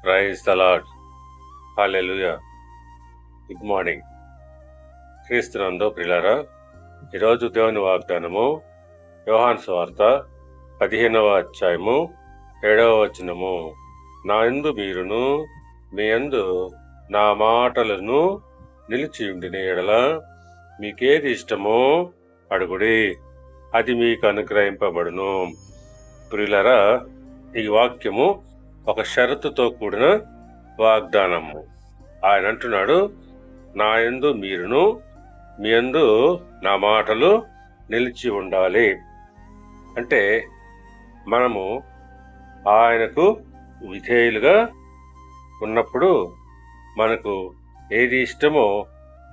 Praise the Lord. Hallelujah. Good morning. క్రీస్తునందు ప్రియులారా, ఈరోజు దేవుని వాగ్దానము యోహాను సువార్త 15వ అధ్యాయము 7వ వచనము. నా యందు మీరును మీ యందు నా మాటలను నిలిచియుండిన యెడల మీకేది ఇష్టమో అడుగుడి, అది మీకు అనుగ్రహింపబడును. ప్రియులారా, ఈ వాక్యము ఒక షరతుతో కూడిన వాగ్దానము. ఆయన అంటున్నాడు, నా యందు మీరును మీ యందు నా మాటలు నిలిచి ఉండాలి. అంటే మనము ఆయనకు విధేయులుగా ఉన్నప్పుడు మనకు ఏది ఇష్టమో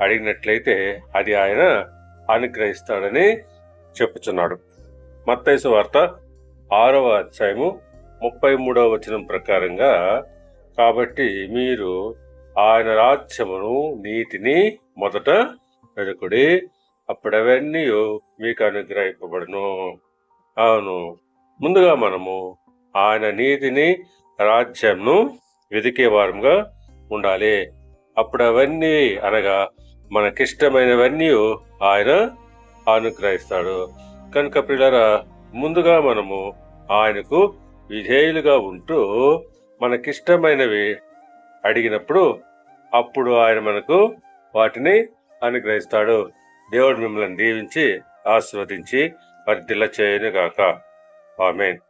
అడిగినట్లయితే అది ఆయన అనుగ్రహిస్తాడని చెప్పుచున్నాడు. మత్తయి సువార్త 6వ అధ్యాయము 33వ వచనం ప్రకారంగా, కాబట్టి మీరు ఆయన రాజ్యమును నీతిని మొదట వెతుకుడి, అప్పుడవన్నీ మీకు అనుగ్రహింపబడును. అవును, ముందుగా మనము ఆయన నీతిని రాజ్యంను వెతికే వారంగా ఉండాలి. అప్పుడు అవన్నీ అనగా మనకిష్టమైనవన్నీ ఆయన అనుగ్రహిస్తాడు. కనుక ప్రియులారా, ముందుగా మనము ఆయనకు విధేయులుగా ఉంటూ మనకిష్టమైనవి అడిగినప్పుడు అప్పుడు ఆయన మనకు వాటిని అనుగ్రహిస్తాడు. దేవుడు మిమ్మల్ని దీవించి ఆశీర్వదించి వర్ధిల్ల చేయనుగాక. ఆమేన్.